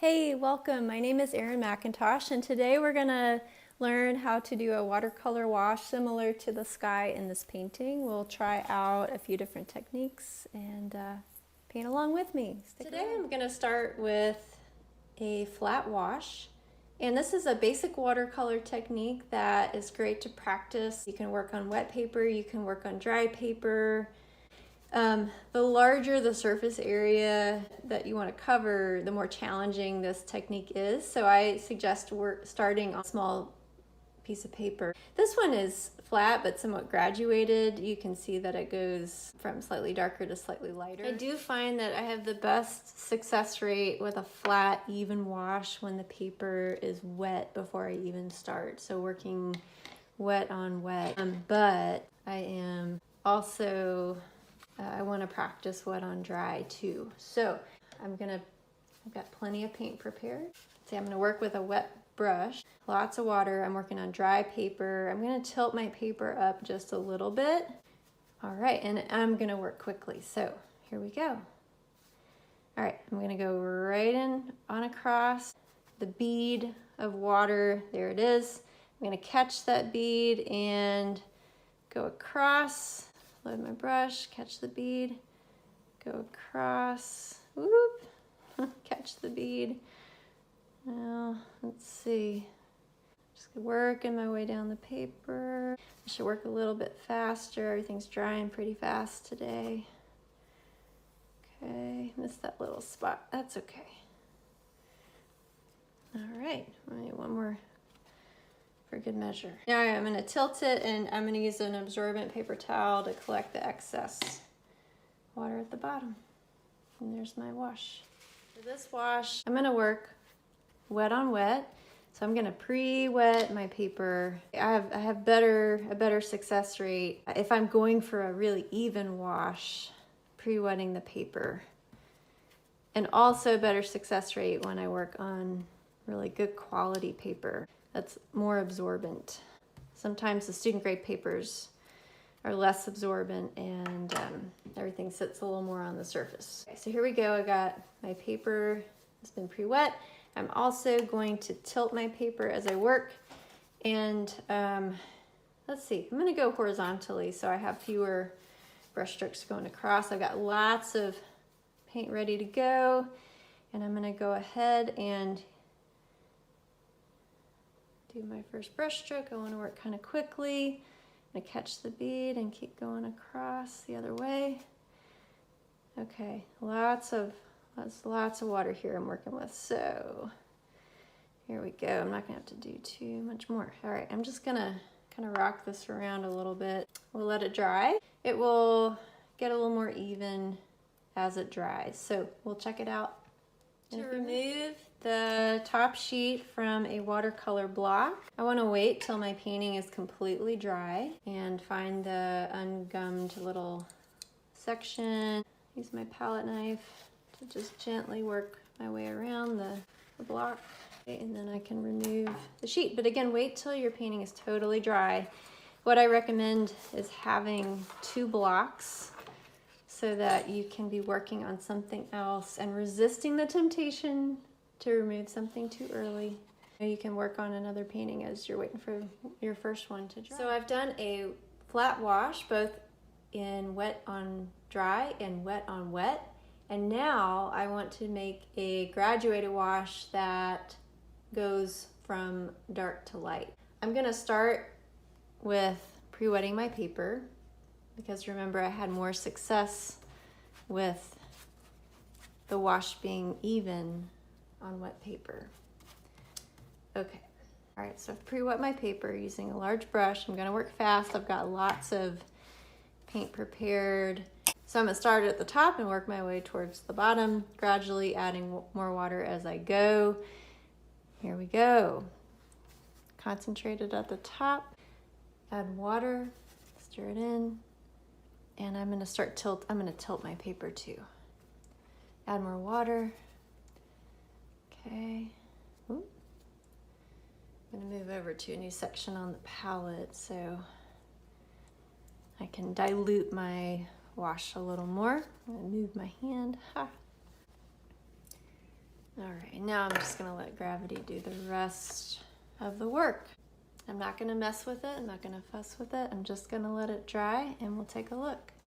Hey, welcome. My name is Erin McIntosh, and today we're going to learn how to do a watercolor wash similar to the sky in this painting. We'll try out a few different techniques and paint along with me. Today I'm going to start with a flat wash. And this is a basic watercolor technique that is great to practice. You can work on wet paper, you can work on dry paper. The larger the surface area that you want to cover, the more challenging this technique is. So I suggest we're starting on a small piece of paper. This one is flat but somewhat graduated. You can see that it goes from slightly darker to slightly lighter. I do find that I have the best success rate with a flat, even wash when the paper is wet before I even start. So working wet on wet. But I am also I want to practice wet on dry too. So I've got plenty of paint prepared. See, I'm going to work with a wet brush, lots of water. I'm working on dry paper. I'm going to tilt my paper up just a little bit. All right, and I'm going to work quickly. So here we go. All right, I'm going to go right in on across the bead of water. There it is. I'm going to catch that bead and go across. Load my brush, catch the bead, go across, whoop, catch the bead. Now, let's see, just working my way down the paper. I should work a little bit faster. Everything's drying pretty fast today. Okay, missed that little spot. That's okay. All right, I need one more for good measure. Now I'm going to tilt it, and I'm going to use an absorbent paper towel to collect the excess water at the bottom. And there's my wash. For this wash, I'm going to work wet on wet. So I'm going to pre-wet my paper. I have a better success rate if I'm going for a really even wash, pre-wetting the paper. And also a better success rate when I work on really good quality paper that's more absorbent. Sometimes the student grade papers are less absorbent and everything sits a little more on the surface. Okay, so here we go. I got my paper, it's been pre-wet. I'm also going to tilt my paper as I work, and let's see, I'm gonna go horizontally so I have fewer brush strokes going across. I've got lots of paint ready to go, and I'm gonna go ahead and do my first brush stroke. I want to work kind of quickly. I'm going to catch the bead and keep going across the other way. Okay, lots of water here I'm working with. So here we go. I'm not going to have to do too much more. All right, I'm just going to kind of rock this around a little bit. We'll let it dry. It will get a little more even as it dries. So we'll check it out. To remove the top sheet from a watercolor block, I want to wait till my painting is completely dry and find the ungummed little section. Use my palette knife to just gently work my way around the block. Okay, and then I can remove the sheet. But again, wait till your painting is totally dry. What I recommend is having 2 blocks so that you can be working on something else and resisting the temptation to remove something too early. You can work on another painting as you're waiting for your first one to dry. So I've done a flat wash, both in wet on dry and wet on wet. And now I want to make a graduated wash that goes from dark to light. I'm gonna start with pre-wetting my paper, because remember I had more success with the wash being even on wet paper. Okay, all right, so I've pre-wet my paper using a large brush. I'm gonna work fast. I've got lots of paint prepared. So I'm gonna start at the top and work my way towards the bottom, gradually adding more water as I go. Here we go. Concentrated at the top, add water, stir it in. And I'm gonna tilt my paper too. Add more water. Okay. Ooh. I'm gonna move over to a new section on the palette so I can dilute my wash a little more. I'm gonna move my hand. Ha. All right, now I'm just gonna let gravity do the rest of the work. I'm not gonna mess with it, I'm not gonna fuss with it, I'm just gonna let it dry and we'll take a look.